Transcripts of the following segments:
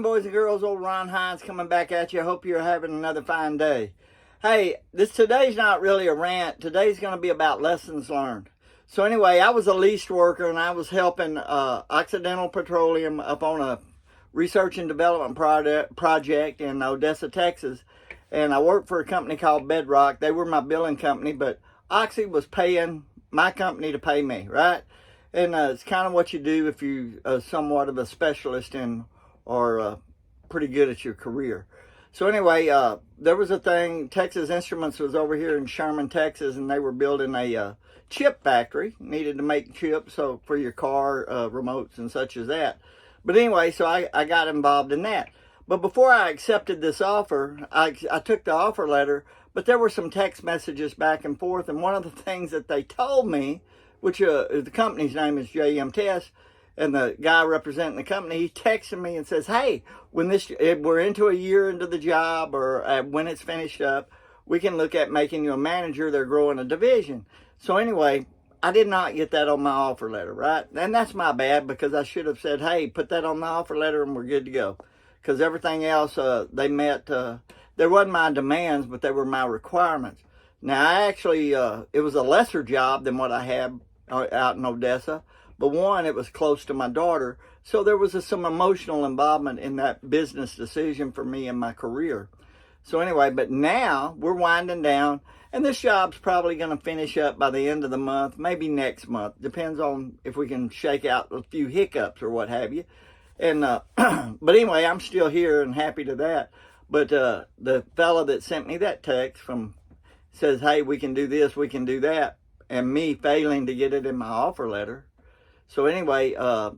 boys and girls? Old Ron Hines coming back at you. I hope you're having another fine day. Hey, today's not really a rant. Today's going to be about lessons learned. So anyway, I was a leased worker, and I was helping Occidental Petroleum up on a research and development project in Odessa, Texas. And I worked for a company called Bedrock. They were my billing company, but Oxy was paying my company to pay me, right? And it's kind of what you do if you are somewhat of a specialist in or pretty good at your career. So anyway, there was a thing, Texas Instruments was over here in Sherman, Texas, and they were building a chip factory, needed to make chips so for your car remotes and such as that. But anyway, so I got involved in that. But before I accepted this offer, I took the offer letter, but there were some text messages back and forth, and one of the things that they told me, which the company's name is JM Test, and the guy representing the company, he texted me and says, hey, when we're into a year into the job or when it's finished up, we can look at making you a manager. They're growing a division. So anyway, I did not get that on my offer letter, right? And that's my bad, because I should have said, hey, put that on the offer letter and we're good to go. Because everything else, they met, they wasn't my demands, but they were my requirements. Now, I actually, it was a lesser job than what I had out in Odessa. But one, it was close to my daughter, so there was some emotional involvement in that business decision for me and my career. So anyway, but now we're winding down, and this job's probably going to finish up by the end of the month, maybe next month. Depends on if we can shake out a few hiccups or what have you. And but anyway, I'm still here and happy to that. But the fella that sent me that text says, hey, we can do this, we can do that, and me failing to get it in my offer letter. So anyway,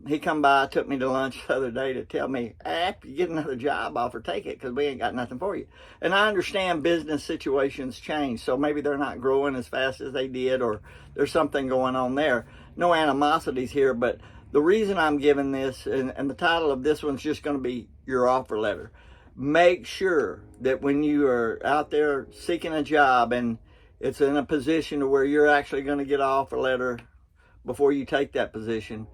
he come by, took me to lunch the other day to tell me, after you get another job offer, take it, because we ain't got nothing for you. And I understand business situations change, so maybe they're not growing as fast as they did, or there's something going on there. No animosities here, but the reason I'm giving this, and the title of this one's just going to be your offer letter. Make sure that when you are out there seeking a job and it's in a position to where you're actually going to get an offer letter before you take that position,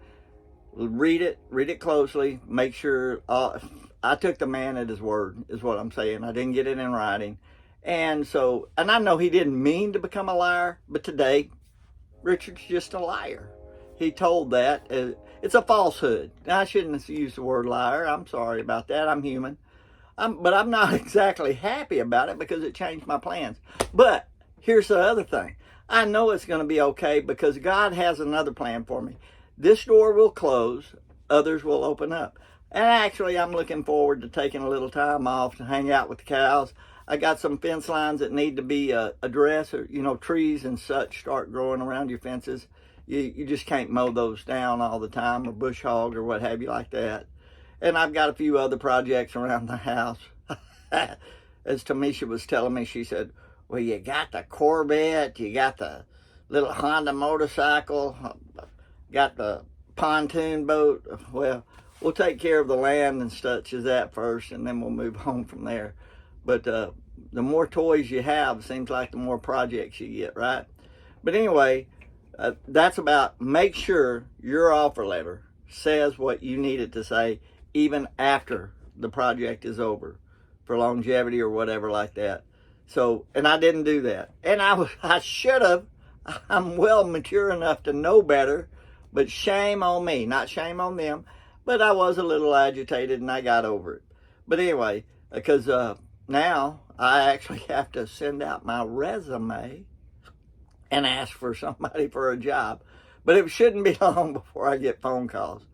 read it closely, make sure, I took the man at his word, is what I'm saying. I didn't get it in writing. And I know he didn't mean to become a liar, but today, Richard's just a liar. He told that. It's a falsehood. Now, I shouldn't have used the word liar. I'm sorry about that. I'm human. But I'm not exactly happy about it because it changed my plans. But here's the other thing. I know it's going to be okay because God has another plan for me. This door will close, others will open up. And actually, I'm looking forward to taking a little time off to hang out with the cows. I got some fence lines that need to be addressed, or, trees and such start growing around your fences. You just can't mow those down all the time, or bush hog or what have you like that. And I've got a few other projects around the house. As Tamisha was telling me, she said, well, you got the Corvette, you got the little Honda motorcycle, got the pontoon boat. Well, we'll take care of the land and such as that first, and then we'll move on from there. But the more toys you have, seems like the more projects you get, right? But anyway, that's about, make sure your offer letter says what you need it to say, even after the project is over, for longevity or whatever like that. So, and I didn't do that. And I should have. I'm well mature enough to know better, but shame on me, not shame on them. But I was a little agitated and I got over it. But anyway, because now I actually have to send out my resume and ask for somebody for a job. But it shouldn't be long before I get phone calls.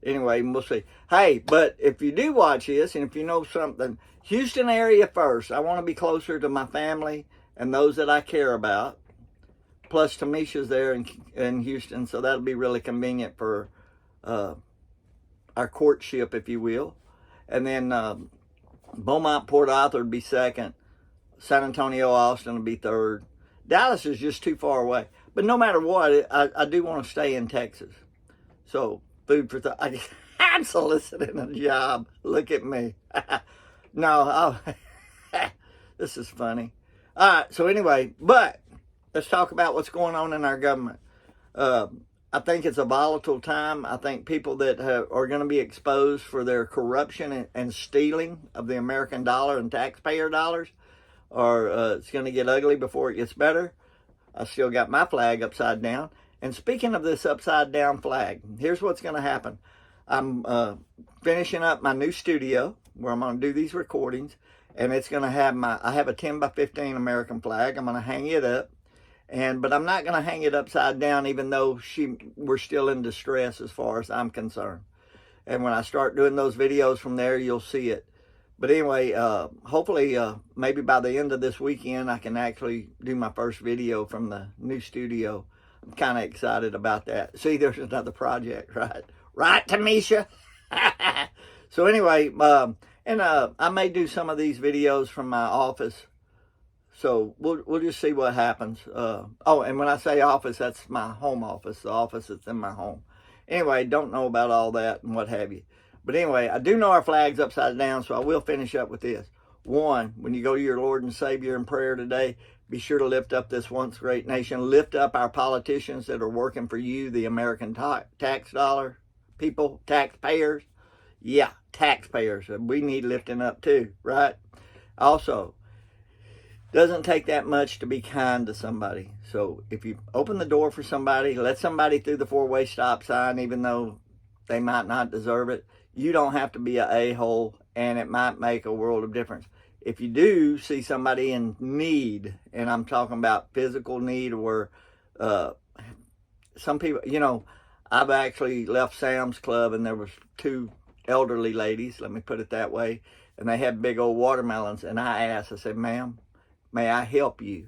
Anyway, we'll see. Hey, but if you do watch this, and if you know something, Houston area first. I want to be closer to my family and those that I care about. Plus, Tamisha's there in Houston, so that'll be really convenient for our courtship, if you will. And then Beaumont, Port Arthur would be second. San Antonio, Austin would be third. Dallas is just too far away. But no matter what, I do want to stay in Texas. So, food for thought. I'm soliciting a job. Look at me. No, this is funny. All right, so anyway, but let's talk about what's going on in our government. I think it's a volatile time. I think people that are going to be exposed for their corruption and stealing of the American dollar and taxpayer dollars, or it's going to get ugly before it gets better. I still got my flag upside down. And speaking of this upside down flag, here's what's going to happen. I'm finishing up my new studio where I'm going to do these recordings, and it's going to have I have a 10 by 15 American flag. I'm going to hang it up. But I'm not going to hang it upside down, even though we're still in distress as far as I'm concerned. And when I start doing those videos from there, you'll see it. But anyway, hopefully, maybe by the end of this weekend, I can actually do my first video from the new studio. I'm kind of excited about that. See, there's another project, right? Right, Tamisha? So anyway, I may do some of these videos from my office. So we'll just see what happens. And when I say office, that's my home office, the office that's in my home. Anyway, don't know about all that and what have you. But anyway, I do know our flag's upside down, so I will finish up with this. One, when you go to your Lord and Savior in prayer today, be sure to lift up this once great nation. Lift up our politicians that are working for you, the American tax dollar people, taxpayers. Yeah, taxpayers. We need lifting up too, right? Also, doesn't take that much to be kind to somebody. So if you open the door for somebody, let somebody through the four-way stop sign, even though they might not deserve it, you don't have to be an a-hole, and it might make a world of difference. If you do see somebody in need, and I'm talking about physical need, or some people, I've actually left Sam's Club, and there was two elderly ladies, let me put it that way, and they had big old watermelons, and I said, ma'am, may I help you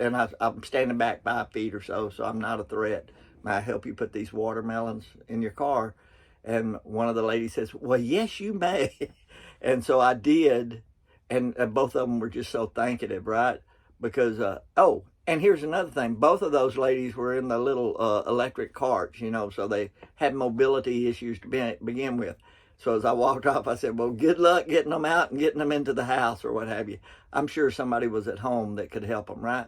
I'm standing back 5 feet or so I'm not a threat. May I help you put these watermelons in your car? And one of the ladies says, well, yes, you may. And so I did. And both of them were just so thankative, right? Because, and here's another thing. Both of those ladies were in the little electric carts, so they had mobility issues to begin with. So as I walked off, I said, well, good luck getting them out and getting them into the house or what have you. I'm sure somebody was at home that could help them, right?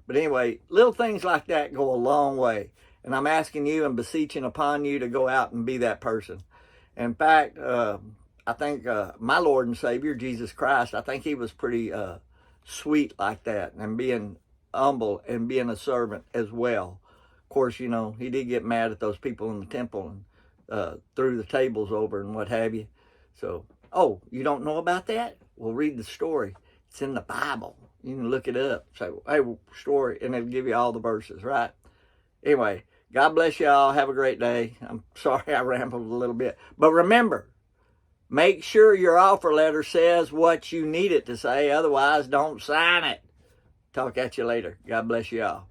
But anyway, little things like that go a long way. And I'm asking you and beseeching upon you to go out and be that person. In fact, I think my Lord and Savior, Jesus Christ, I think he was pretty sweet like that, and being humble and being a servant as well. Of course, he did get mad at those people in the temple and threw the tables over and what have you. So, you don't know about that? Well, read the story. It's in the Bible. You can look it up. Say, hey, story, and it'll give you all the verses, right? Anyway, God bless y'all. Have a great day. I'm sorry I rambled a little bit. But remember, make sure your offer letter says what you need it to say. Otherwise, don't sign it. Talk at you later. God bless y'all.